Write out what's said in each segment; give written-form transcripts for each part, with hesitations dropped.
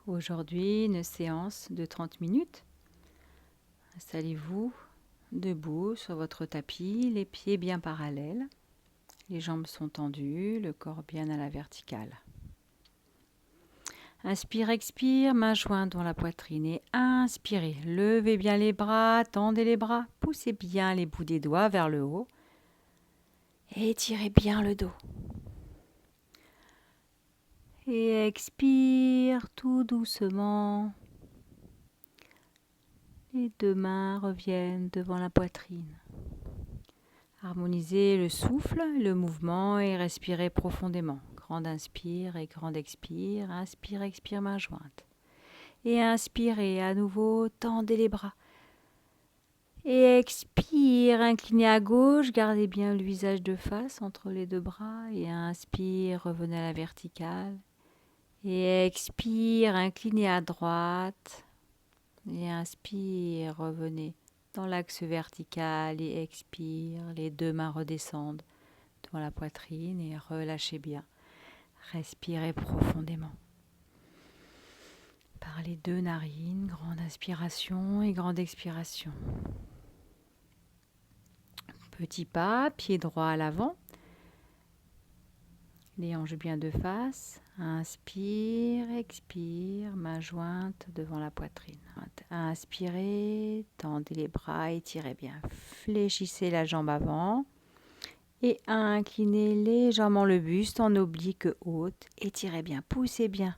Aujourd'hui, une séance de 30 minutes. Installez-vous debout sur votre tapis, les pieds bien parallèles. Les jambes sont tendues, le corps bien à la verticale. Inspire, expire, main jointe dans la poitrine et inspirez. Levez bien les bras, tendez les bras, poussez bien les bouts des doigts vers le haut et étirez bien le dos. Et expire tout doucement. Les deux mains reviennent devant la poitrine. Harmonisez le souffle, le mouvement et respirez profondément. Grande inspire et grande expire. Inspire, expire, main jointe. Et inspirez à nouveau, tendez les bras. Et expire, inclinez à gauche, gardez bien le visage de face entre les deux bras. Et inspire, revenez à la verticale. Et expire, inclinez à droite. Et inspire, revenez dans l'axe vertical et expire. Les deux mains redescendent devant la poitrine et relâchez bien. Respirez profondément. Par les deux narines, grande inspiration et grande expiration. Petit pas, pied droit à l'avant. Les hanches bien de face. Inspire, expire, main jointe devant la poitrine. Inspirez, tendez les bras, étirez bien. Fléchissez la jambe avant et inclinez légèrement le buste en oblique haute. Étirez bien, poussez bien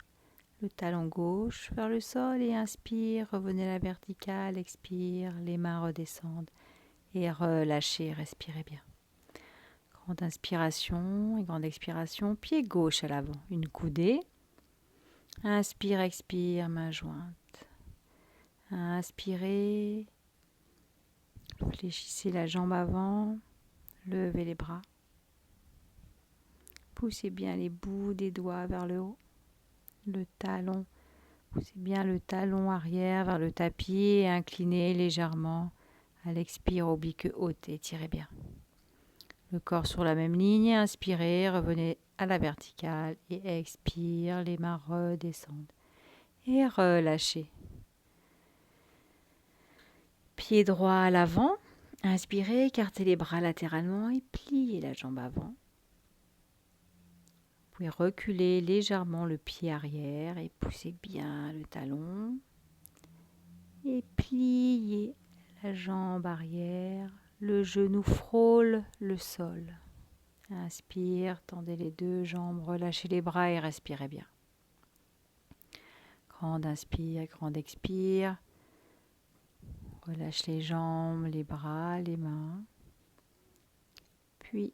le talon gauche vers le sol et inspire, revenez à la verticale, expire, les mains redescendent et relâchez, respirez bien. Grande inspiration et grande expiration, pied gauche à l'avant, une coudée. Inspire, expire, main jointe. Inspirez, fléchissez la jambe avant, levez les bras. Poussez bien les bouts des doigts vers le haut, le talon. Poussez bien le talon arrière vers le tapis et inclinez légèrement à l'expire, oblique haute, étirez bien. Le corps sur la même ligne, inspirez, revenez à la verticale et expire, les mains redescendent et relâchez. Pied droit à l'avant, inspirez, écartez les bras latéralement et pliez la jambe avant. Vous pouvez reculer légèrement le pied arrière et poussez bien le talon et pliez la jambe arrière. Le genou frôle le sol. Inspire, tendez les deux jambes, relâchez les bras et respirez bien. Grande inspire, grande expire. Relâche les jambes, les bras, les mains. Puis,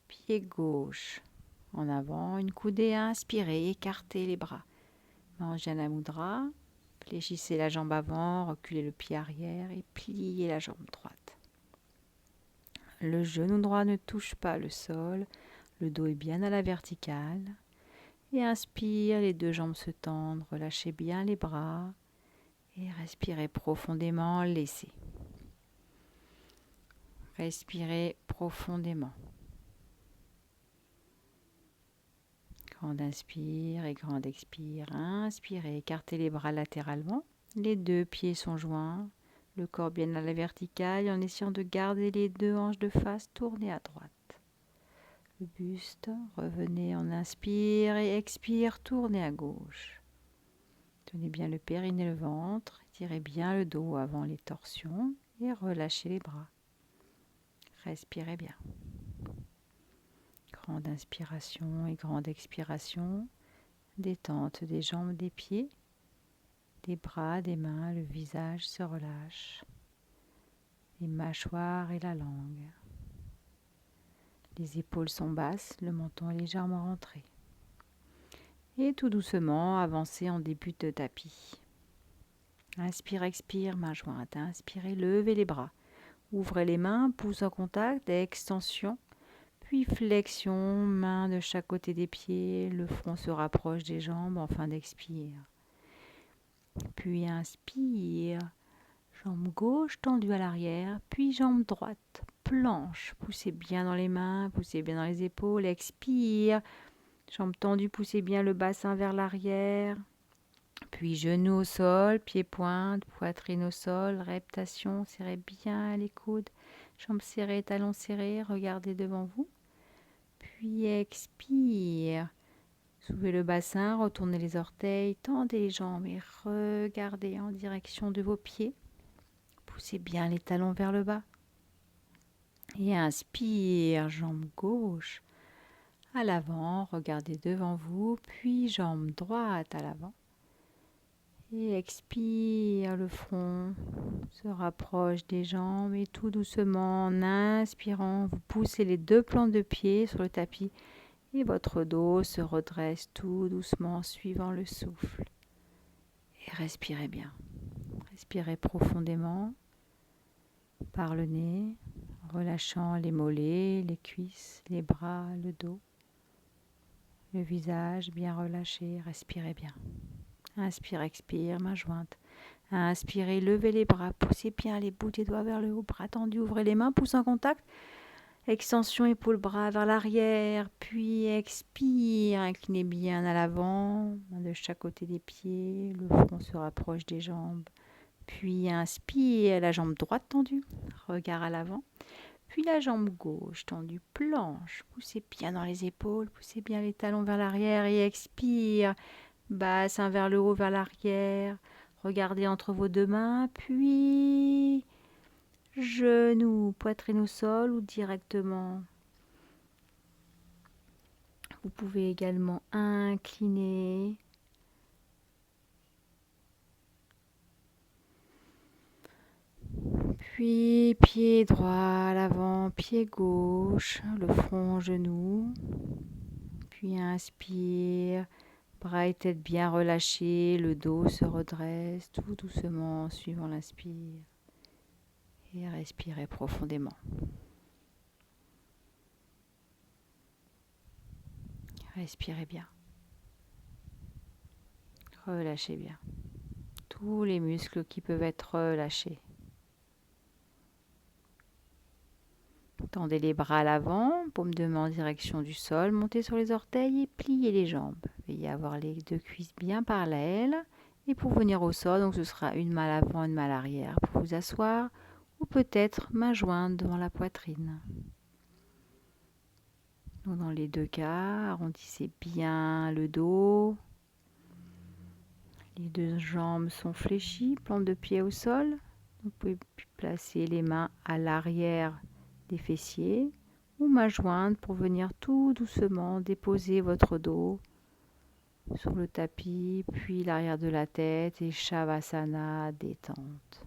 pied gauche en avant, une coudée, inspirez, écartez les bras. Anjana Mudra, fléchissez la jambe avant, reculez le pied arrière et pliez la jambe droite. Le genou droit ne touche pas le sol, le dos est bien à la verticale. Et inspire, les deux jambes se tendent, relâchez bien les bras et respirez profondément, laissez. Respirez profondément. Grande inspire et grande expire. Inspirez, écartez les bras latéralement. Les deux pieds sont joints. Le corps bien à la verticale en essayant de garder les deux hanches de face tournées à droite. Le buste, revenez, on inspire et expire, tournez à gauche. Tenez bien le périnée et le ventre, tirez bien le dos avant les torsions et relâchez les bras. Respirez bien. Grande inspiration et grande expiration. Détente des jambes, des pieds, des bras, des mains, le visage se relâche. Les mâchoires et la langue. Les épaules sont basses, le menton est légèrement rentré. Et tout doucement, avancez en début de tapis. Inspire, expire, main jointe. Inspirez, levez les bras. Ouvrez les mains, pouce en contact, extension. Puis flexion, main de chaque côté des pieds. Le front se rapproche des jambes en fin d'expire. Puis inspire. Jambe gauche tendue à l'arrière, puis jambe droite, planche. Poussez bien dans les mains, poussez bien dans les épaules, expire. Jambe tendue, poussez bien le bassin vers l'arrière. Puis genoux au sol, pieds pointe, poitrine au sol, reptation, serrez bien les coudes, jambes serrées, talons serrés, regardez devant vous. Puis expire. Soulevez le bassin, retournez les orteils, tendez les jambes et regardez en direction de vos pieds. Poussez bien les talons vers le bas. Et inspire, jambe gauche à l'avant, regardez devant vous, puis jambe droite à l'avant. Et expire, le front se rapproche des jambes et tout doucement, en inspirant, vous poussez les deux plantes de pied sur le tapis et votre dos se redresse tout doucement suivant le souffle. Et respirez bien. Respirez profondément par le nez, relâchant les mollets, les cuisses, les bras, le dos. Le visage bien relâché, respirez bien. Inspire, expire, main jointe. Inspirez, levez les bras, poussez bien les bouts des doigts vers le haut, bras tendus, ouvrez les mains, pouce en contact. Extension épaule-bras vers l'arrière, puis expire, inclinez bien à l'avant, main de chaque côté des pieds, le front se rapproche des jambes. Puis inspire, la jambe droite tendue, regard à l'avant. Puis la jambe gauche tendue, planche, poussez bien dans les épaules, poussez bien les talons vers l'arrière et expire. Bassin vers le haut, vers l'arrière. Regardez entre vos deux mains, puis genoux, poitrine au sol ou directement. Vous pouvez également incliner. Puis pied droit à l'avant, pied gauche, le front, genou. Puis inspire, bras et tête bien relâchés, le dos se redresse tout doucement en suivant l'inspire. Et respirez profondément. Respirez bien. Relâchez bien. Tous les muscles qui peuvent être relâchés. Tendez les bras à l'avant, paume de main en direction du sol, montez sur les orteils et pliez les jambes. Veuillez avoir les deux cuisses bien parallèles. Et pour venir au sol, donc ce sera une main à l'avant, une main à l'arrière pour vous asseoir, ou peut-être main jointe devant la poitrine. Donc dans les deux cas, arrondissez bien le dos. Les deux jambes sont fléchies, plante de pied au sol. Vous pouvez placer les mains à l'arrière des fessiers ou main jointe pour venir tout doucement déposer votre dos sur le tapis, puis l'arrière de la tête et Shavasana, détente.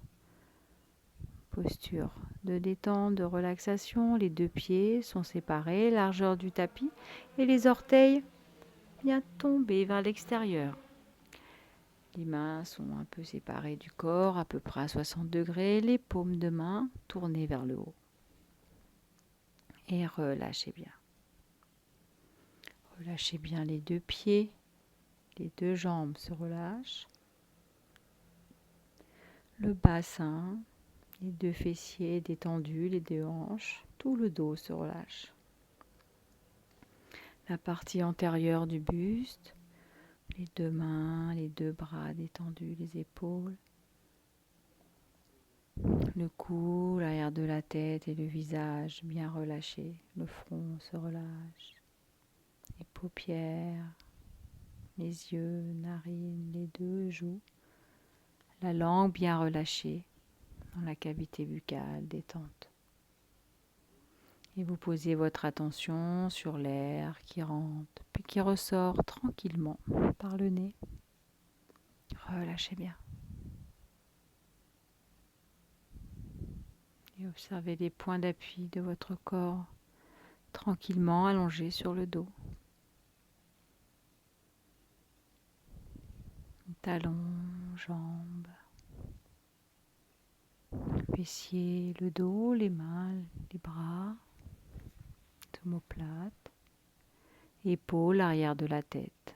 Posture de détente, de relaxation. Les deux pieds sont séparés, largeur du tapis et les orteils bien tombés vers l'extérieur. Les mains sont un peu séparées du corps, à peu près à 60 degrés. Les paumes de main tournées vers le haut. Et relâchez bien. Relâchez bien les deux pieds. Les deux jambes se relâchent. Le bassin, les deux fessiers détendus, les deux hanches. Tout le dos se relâche. La partie antérieure du buste. Les deux mains, les deux bras détendus, les épaules. Le cou, l'arrière de la tête et le visage bien relâchés. Le front se relâche. Les paupières, les yeux, narines, les deux joues. La langue bien relâchée dans la cavité buccale, détente. Et vous posez votre attention sur l'air qui rentre puis qui ressort tranquillement par le nez. Relâchez bien. Et observez les points d'appui de votre corps tranquillement allongés sur le dos. Talons, jambes, fessiers, le dos, les mains, les bras, omoplate, épaules, arrière de la tête.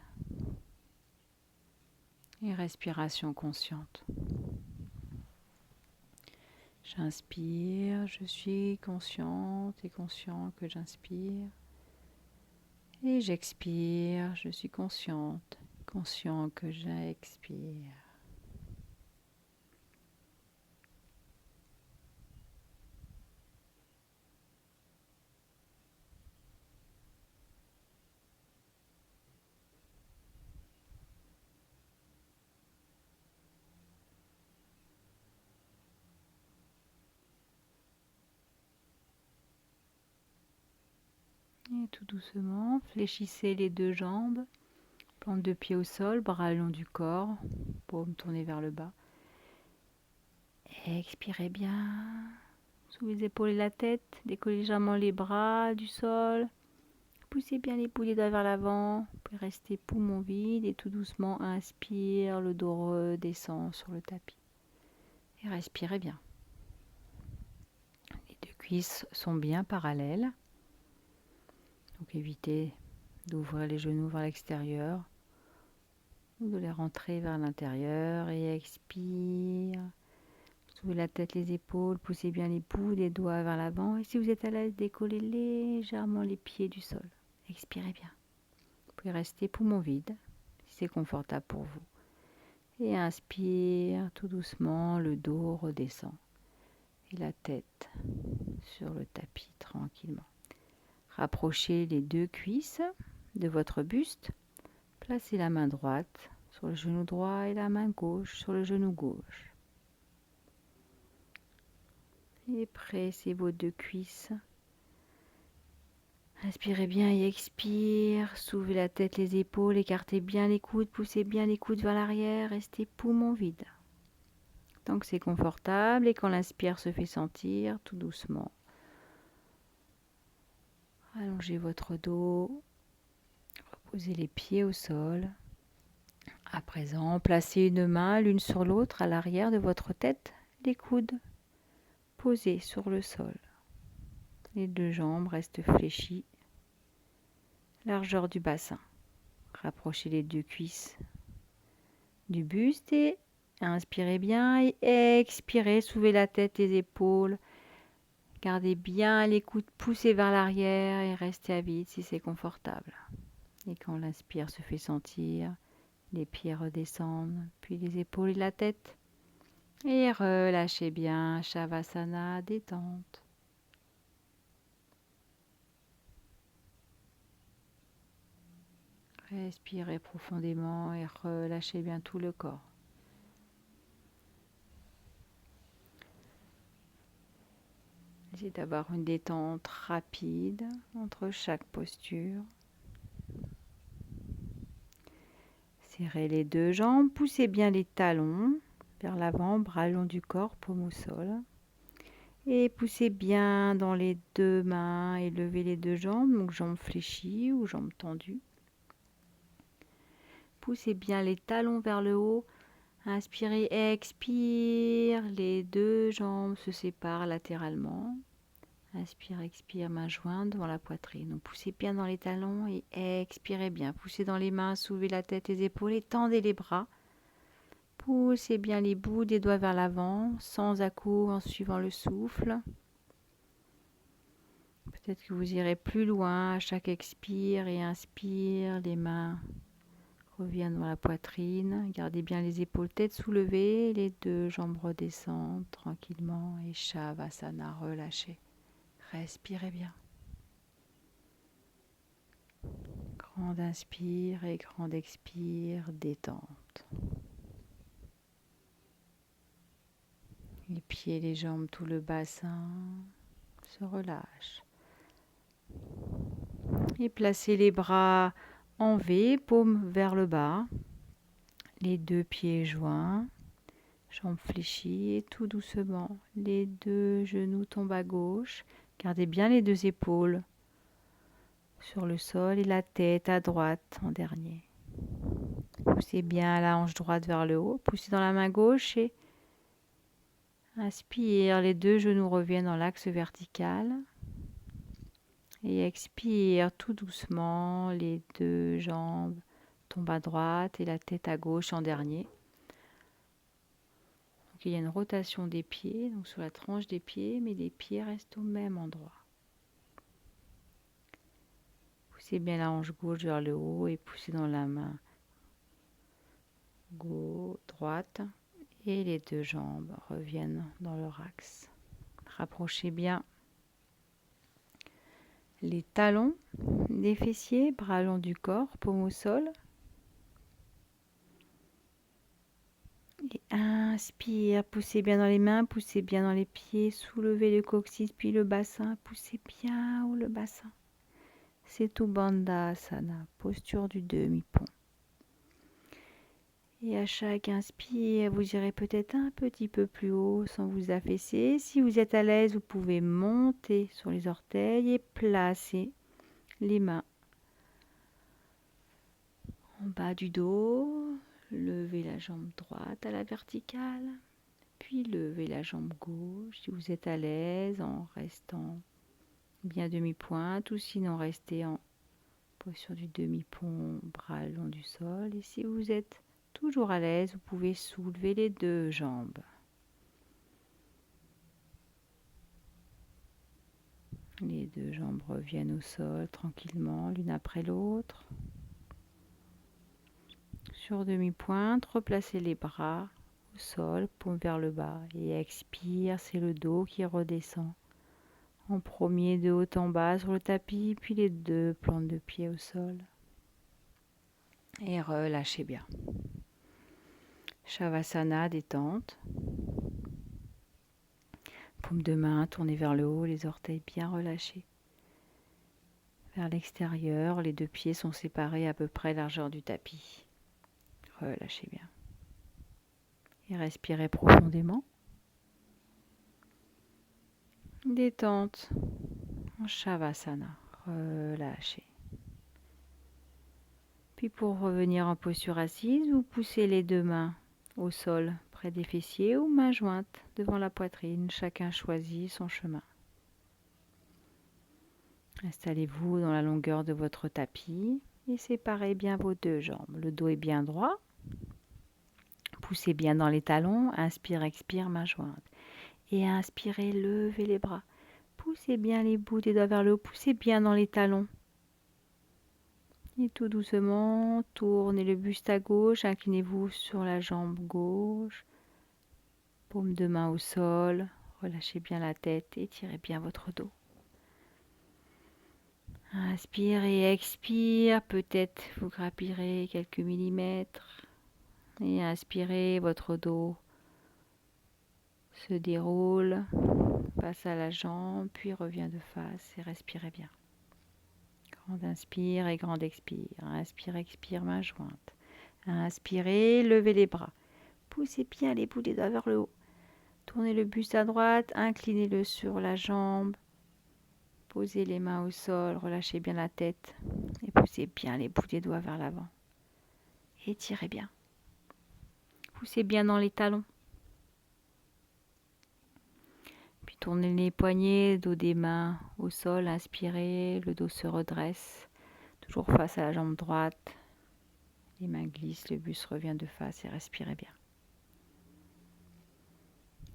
Et respiration consciente. J'inspire, je suis consciente et conscient que j'inspire. Et j'expire, je suis consciente Conscient que j'expire. Et tout doucement, fléchissez les deux jambes, plante de pied au sol, bras le long du corps, paume tournée vers le bas. Expirez bien, sous les épaules et la tête, décollez légèrement les bras du sol, poussez bien les poules des doigts vers l'avant, puis restez poumon vide et tout doucement inspire, le dos redescend sur le tapis. Et respirez bien. Les deux cuisses sont bien parallèles. Donc évitez d'ouvrir les genoux vers l'extérieur ou de les rentrer vers l'intérieur et expire. Soulevez la tête, les épaules, poussez bien les bouts des doigts vers l'avant et si vous êtes à l'aise, décollez légèrement les pieds du sol. Expirez bien. Vous pouvez rester poumon vide si c'est confortable pour vous. Et inspire tout doucement, le dos redescend et la tête sur le tapis tranquillement. Rapprochez les deux cuisses de votre buste. Placez la main droite sur le genou droit et la main gauche sur le genou gauche. Et pressez vos deux cuisses. Inspirez bien et expire. Soulevez la tête, les épaules, écartez bien les coudes, poussez bien les coudes vers l'arrière, restez poumon vide. Tant que c'est confortable et quand l'inspire se fait sentir, tout doucement. Allongez votre dos, reposez les pieds au sol. À présent, placez une main l'une sur l'autre à l'arrière de votre tête, les coudes posés sur le sol. Les deux jambes restent fléchies, largeur du bassin. Rapprochez les deux cuisses du buste et inspirez bien et expirez, soulevez la tête, les épaules. Gardez bien les coudes poussés vers l'arrière et restez à vide si c'est confortable. Et quand l'inspire se fait sentir, les pieds redescendent, puis les épaules et la tête. Et relâchez bien, Shavasana, détente. Respirez profondément et relâchez bien tout le corps. Essayez d'avoir une détente rapide entre chaque posture. Serrez les deux jambes, poussez bien les talons vers l'avant, bras le long du corps, paume au sol. Et poussez bien dans les deux mains et levez les deux jambes, donc jambes fléchies ou jambes tendues. Poussez bien les talons vers le haut. Inspirez, expire, les deux jambes se séparent latéralement. Inspire, expire, main jointe devant la poitrine. Donc poussez bien dans les talons et expirez bien. Poussez dans les mains, soulevez la tête, les épaules et tendez les bras. Poussez bien les bouts des doigts vers l'avant, sans à-coups en suivant le souffle. Peut-être que vous irez plus loin à chaque expire et inspire, les mains reviennent dans la poitrine. Gardez bien les épaules, tête soulevée, les deux jambes redescendent tranquillement et Shavasana, relâchez. Respirez bien. Grande inspire et grande expire, détente. Les pieds, les jambes, tout le bassin se relâche. Et placez les bras en V, paume vers le bas. Les deux pieds joints, jambes fléchies et tout doucement. Les deux genoux tombent à gauche. Gardez bien les deux épaules sur le sol et la tête à droite en dernier. Poussez bien la hanche droite vers le haut. Poussez dans la main gauche et inspire. Les deux genoux reviennent dans l'axe vertical. Et expire tout doucement. Les deux jambes tombent à droite et la tête à gauche en dernier. Donc il y a une rotation des pieds, donc sur la tranche des pieds, mais les pieds restent au même endroit. Poussez bien la hanche gauche vers le haut et poussez dans la main droite et les deux jambes reviennent dans leur axe. Rapprochez bien les talons des fessiers, bras long du corps, paume au sol. Et inspire, poussez bien dans les mains, poussez bien dans les pieds, soulevez le coccyx puis le bassin, poussez bien haut le bassin. C'est Bandhasana, posture du demi-pont. Et à chaque inspire, vous irez peut-être un petit peu plus haut sans vous affaisser. Si vous êtes à l'aise, vous pouvez monter sur les orteils et placer les mains en bas du dos. Levez la jambe droite à la verticale, puis levez la jambe gauche si vous êtes à l'aise en restant bien demi-pointe ou sinon restez en posture du demi-pont, bras le long du sol. Et si vous êtes toujours à l'aise, vous pouvez soulever les deux jambes. Les deux jambes reviennent au sol tranquillement, l'une après l'autre. Sur demi-pointe, replacez les bras au sol, paume vers le bas. Et expire, c'est le dos qui redescend. En premier, de haut en bas sur le tapis, puis les deux plantes de pied au sol. Et relâchez bien. Shavasana, détente. Paume de main tournée vers le haut, les orteils bien relâchés. Vers l'extérieur, les deux pieds sont séparés à peu près largeur du tapis. Relâchez bien. Et respirez profondément. Détente en Shavasana. Relâchez. Puis pour revenir en posture assise, vous poussez les deux mains au sol près des fessiers ou mains jointes devant la poitrine. Chacun choisit son chemin. Installez-vous dans la longueur de votre tapis et séparez bien vos deux jambes. Le dos est bien droit. Poussez bien dans les talons. Inspire, expire, main jointe. Et inspirez, levez les bras. Poussez bien les bouts des doigts vers le haut. Poussez bien dans les talons. Et tout doucement, tournez le buste à gauche. Inclinez-vous sur la jambe gauche. Paume de main au sol. Relâchez bien la tête. Étirez bien votre dos. Inspire et expire. Peut-être vous grappillerez quelques millimètres. Et inspirez, votre dos se déroule, passe à la jambe, puis revient de face et respirez bien. Grande inspire et grande expire. Inspire, expire, main jointe. Inspirez, levez les bras. Poussez bien les bouts des doigts vers le haut. Tournez le buste à droite, inclinez-le sur la jambe. Posez les mains au sol, relâchez bien la tête et poussez bien les bouts des doigts vers l'avant. Étirez bien. Poussez bien dans les talons. Puis tournez les poignets, dos des mains au sol, inspirez, le dos se redresse, toujours face à la jambe droite. Les mains glissent, le buste revient de face et respirez bien.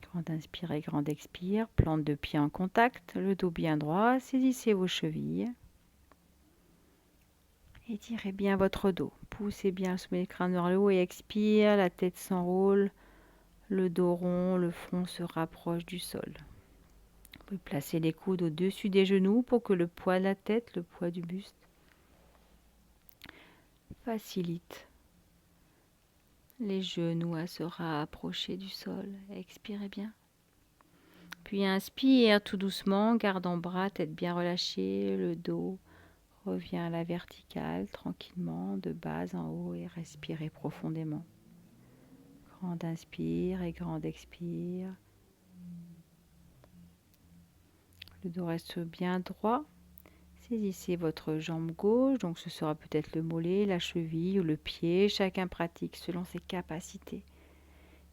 Grande inspire et grande expire, plante de pied en contact, le dos bien droit, saisissez vos chevilles. Étirez bien votre dos, poussez bien le sommet du crâne vers le haut et expire, la tête s'enroule, le dos rond, le front se rapproche du sol. Vous pouvez placer les coudes au-dessus des genoux pour que le poids de la tête, le poids du buste, facilite les genoux à se rapprocher du sol. Expirez bien. Puis inspire tout doucement, garde en bras, tête bien relâchée, le dos revient à la verticale tranquillement, de bas en haut et respirez profondément. Grande inspire et grande expire. Le dos reste bien droit. Saisissez votre jambe gauche, donc ce sera peut-être le mollet, la cheville ou le pied. Chacun pratique selon ses capacités.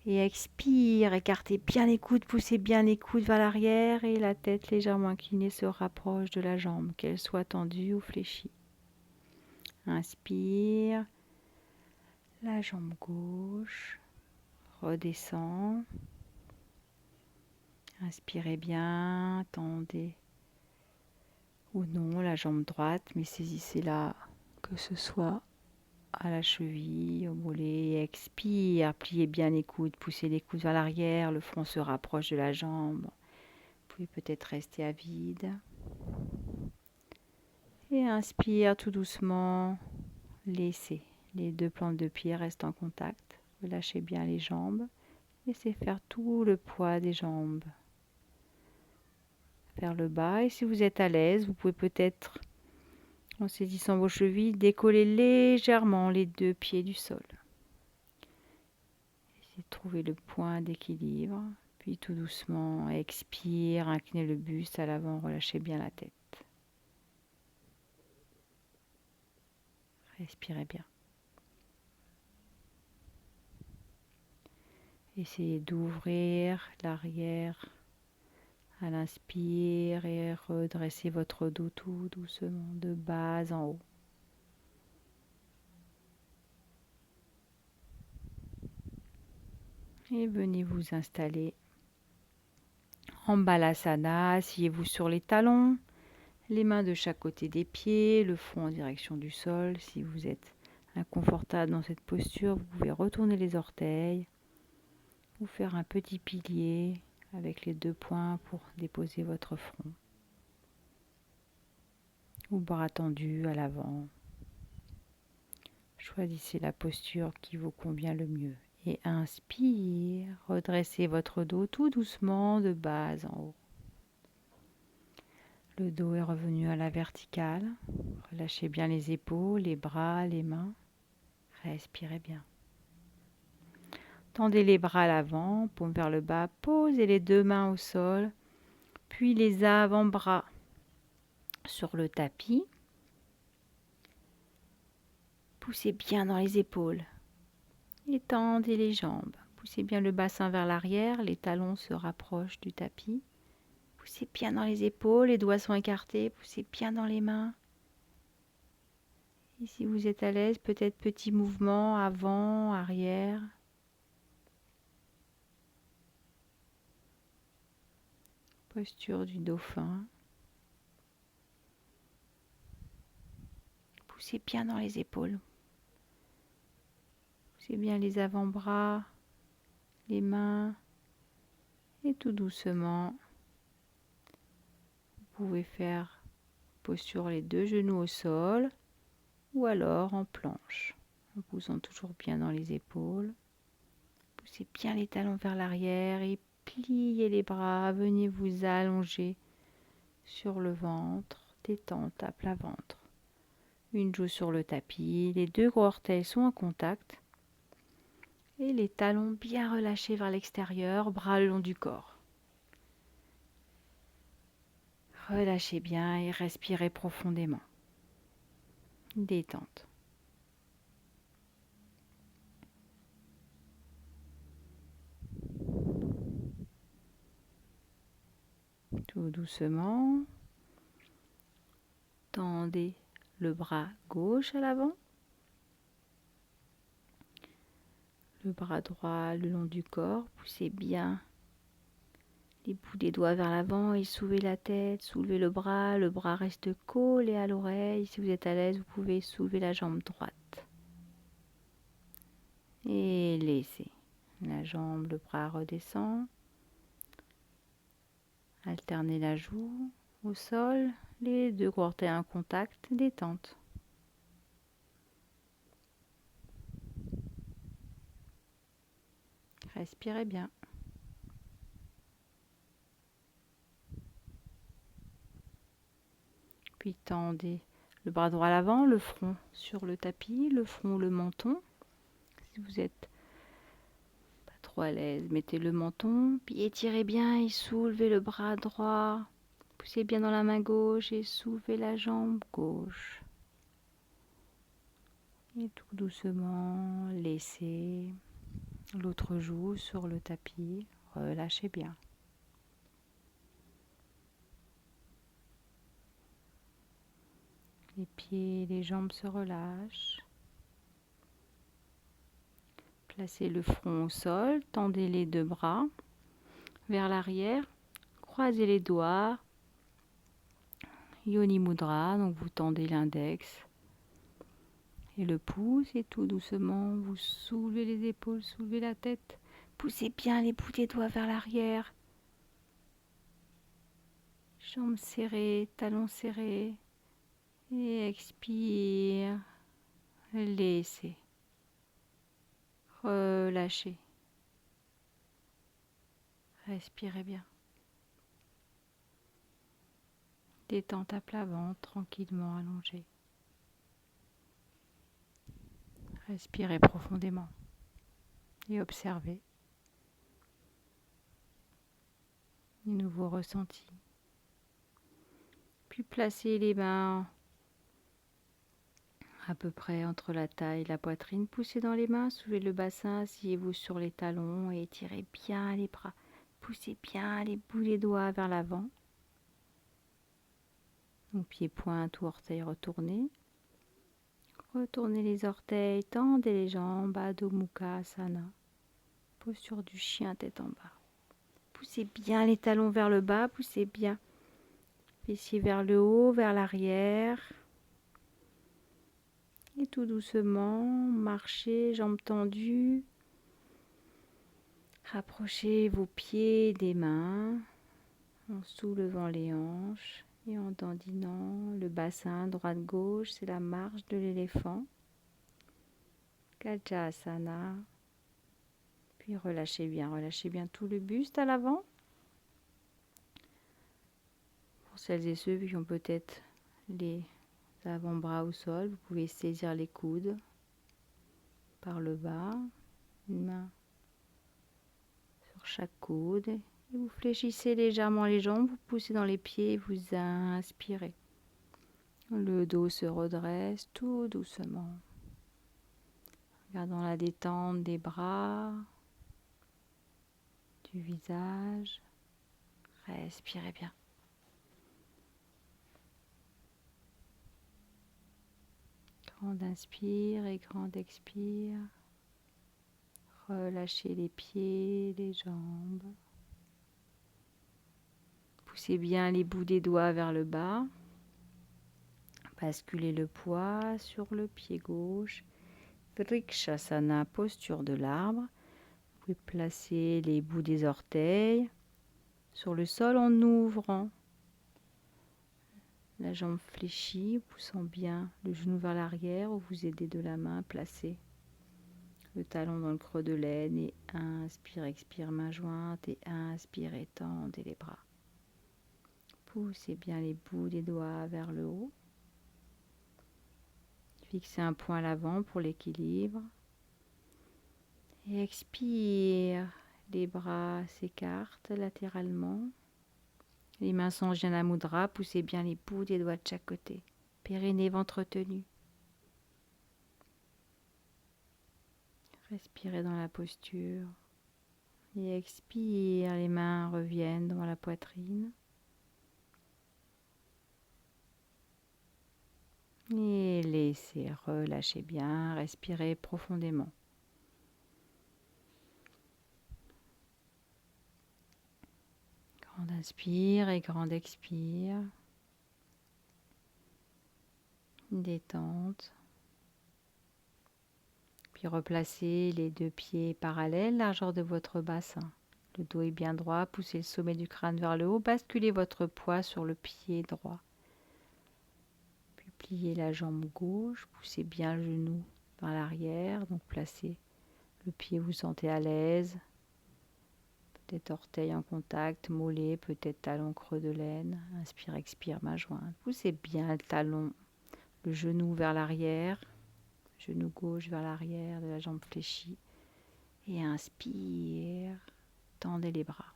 Et expire, écartez bien les coudes, poussez bien les coudes vers l'arrière et la tête légèrement inclinée se rapproche de la jambe, qu'elle soit tendue ou fléchie. Inspire, la jambe gauche redescend. Inspirez bien, tendez ou non la jambe droite, mais saisissez-la, que ce soit à la cheville, au mollet. Expire, pliez bien les coudes, poussez les coudes vers l'arrière, le front se rapproche de la jambe. Vous pouvez peut-être rester à vide. Et inspire tout doucement, laissez les deux plantes de pied restent en contact. Relâchez bien les jambes, laissez faire tout le poids des jambes vers le bas. Et si vous êtes à l'aise, vous pouvez peut-être, en saisissant vos chevilles, décoller légèrement les deux pieds du sol. Essayez de trouver le point d'équilibre. Puis tout doucement, expire, inclinez le buste à l'avant, relâchez bien la tête. Respirez bien. Essayez d'ouvrir l'arrière à l'inspire et redressez votre dos tout doucement de bas en haut. Et venez vous installer en Balasana. Asseyez-vous sur les talons, les mains de chaque côté des pieds, le front en direction du sol. Si vous êtes inconfortable dans cette posture, vous pouvez retourner les orteils ou faire un petit pilier avec les deux poings pour déposer votre front. Ou bras tendus à l'avant. Choisissez la posture qui vous convient le mieux. Et inspire, redressez votre dos tout doucement de bas en haut. Le dos est revenu à la verticale. Relâchez bien les épaules, les bras, les mains. Respirez bien. Tendez les bras à l'avant, paume vers le bas. Posez les deux mains au sol, puis les avant-bras sur le tapis. Poussez bien dans les épaules. Étendez les jambes. Poussez bien le bassin vers l'arrière. Les talons se rapprochent du tapis. Poussez bien dans les épaules. Les doigts sont écartés. Poussez bien dans les mains. Et si vous êtes à l'aise, peut-être petit mouvement avant, arrière. Posture du dauphin. Poussez bien dans les épaules. Poussez bien les avant-bras, les mains. Et tout doucement, vous pouvez faire posture les deux genoux au sol ou alors en planche. En poussant toujours bien dans les épaules. Poussez bien les talons vers l'arrière et pliez les bras. Venez vous allonger sur le ventre. Détente à plat ventre. Une joue sur le tapis. Les deux gros orteils sont en contact. Et les talons bien relâchés vers l'extérieur. Bras le long du corps. Relâchez bien et respirez profondément. Détente. Tout doucement. Tendez le bras gauche à l'avant. Le bras droit le long du corps. Poussez bien les bouts des doigts vers l'avant et soulevez la tête, soulevez le bras reste collé à l'oreille. Si vous êtes à l'aise, vous pouvez soulever la jambe droite. Et laissez la jambe, le bras redescend. Alternez la joue au sol, les deux gros orteils en contact, détente. Respirez bien. Puis tendez le bras droit à l'avant, le front sur le tapis, le front, le menton. Si vous êtes pas trop à l'aise, mettez le menton, puis étirez bien et soulevez le bras droit. Poussez bien dans la main gauche et soulevez la jambe gauche. Et tout doucement, laissez l'autre joue sur le tapis. Relâchez bien. Les pieds et les jambes se relâchent. Placez le front au sol, tendez les deux bras vers l'arrière, croisez les doigts. Yoni Mudra, donc vous tendez l'index Et le pouce, et tout doucement, vous soulevez les épaules, soulevez la tête. Poussez bien les bouts des doigts vers l'arrière. Jambes serrées, talons serrés. Et expire. Laissez. Relâchez. Respirez bien. Détente à plat ventre, tranquillement allongé. Respirez profondément et observez les nouveaux ressentis. Puis placez les mains à peu près entre la taille et la poitrine. Poussez dans les mains, soulevez le bassin, asseyez-vous sur les talons et étirez bien les bras. Poussez bien les bouts des doigts vers l'avant. Donc pieds pointe ou orteils retournés. Retournez les orteils, tendez les jambes, Adho Mukha Asana. Posture du chien tête en bas. Poussez bien les talons vers le bas, poussez bien. Fessiers vers le haut, vers l'arrière. Et tout doucement, marchez, jambes tendues. Rapprochez vos pieds des mains en soulevant les hanches et en dandinant le bassin droite-gauche. C'est la marche de l'éléphant. Gajasana. Puis relâchez bien tout le buste à l'avant. Pour celles et ceux qui ont peut-être les avant-bras au sol, vous pouvez saisir les coudes par le bas, une main sur chaque coude. Et vous fléchissez légèrement les jambes, vous poussez dans les pieds et vous inspirez. Le dos se redresse tout doucement. Regardons la détente des bras, du visage. Respirez bien. Grand inspire et grand expire. Relâchez les pieds, les jambes. Poussez bien les bouts des doigts vers le bas. Basculez le poids sur le pied gauche. Vrikshasana, posture de l'arbre. Vous pouvez placer les bouts des orteils sur le sol en ouvrant la jambe fléchie, poussant bien le genou vers l'arrière ou vous aidez de la main à placer le talon dans le creux de l'aine et inspire, expire, main jointe et inspire, étendez les bras. Poussez bien les bouts des doigts vers le haut. Fixez un point à l'avant pour l'équilibre. Et expire, les bras s'écartent latéralement. Les mains sont en Jnana Mudra, poussez bien les bouts des doigts de chaque côté. Périnée, ventre tenu. Respirez dans la posture. Et expire, les mains reviennent devant la poitrine. Et laissez, relâchez bien, respirez profondément. Grand inspire et grand expire. Détente. Puis replacez les deux pieds parallèles, largeur de votre bassin. Le dos est bien droit, poussez le sommet du crâne vers le haut, basculez votre poids sur le pied droit. Puis pliez la jambe gauche, poussez bien le genou vers l'arrière, donc placez le pied où vous sentez à l'aise. Peut-être orteil en contact, mollet, peut-être talon creux de l'aine. Inspire, expire, main jointe. Poussez bien le talon, le genou vers l'arrière, genou gauche vers l'arrière de la jambe fléchie. Et inspire, tendez les bras.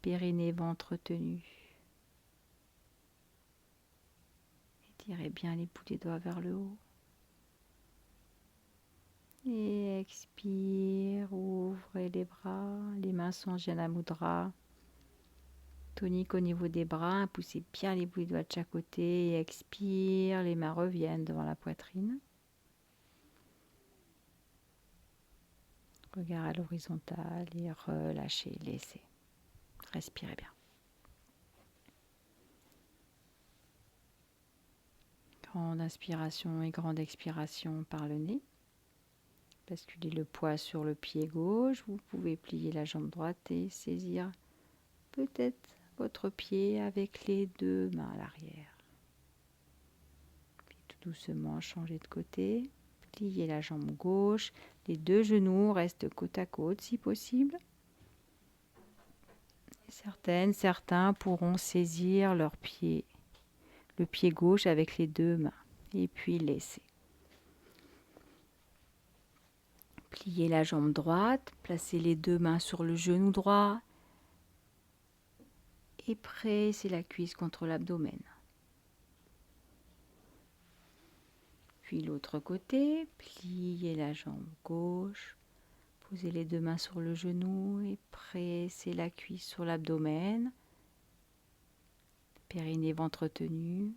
Périnée, ventre tenu. Étirez bien les bouts des doigts vers le haut. Et expire, ouvrez les bras, les mains sont en Jnana Mudra. Tonique au niveau des bras, poussez bien les bouts des doigts de chaque côté et expire, les mains reviennent devant la poitrine. Regard à l'horizontale et relâchez, laissez. Respirez bien. Grande inspiration et grande expiration par le nez. Basculez le poids sur le pied gauche. Vous pouvez plier la jambe droite et saisir peut-être votre pied avec les deux mains à l'arrière. Puis tout doucement changer de côté. Pliez la jambe gauche. Les deux genoux restent côte à côte si possible. Certains pourront saisir leur pied, le pied gauche avec les deux mains et puis laisser. Pliez la jambe droite, placez les deux mains sur le genou droit et pressez la cuisse contre l'abdomen. Puis l'autre côté, pliez la jambe gauche, posez les deux mains sur le genou et pressez la cuisse sur l'abdomen. Périnée, ventre tenu.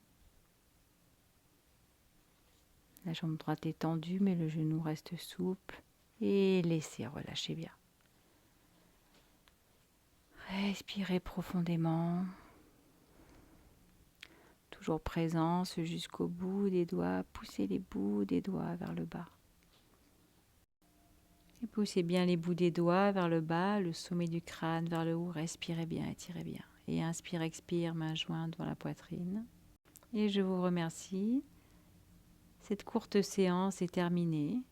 La jambe droite est tendue mais le genou reste souple. Et laissez relâcher bien. Respirez profondément. Toujours présence jusqu'au bout des doigts. Poussez les bouts des doigts vers le bas. Et poussez bien les bouts des doigts vers le bas, le sommet du crâne vers le haut. Respirez bien, étirez bien. Et inspire, expire, main jointe devant la poitrine. Et je vous remercie. Cette courte séance est terminée.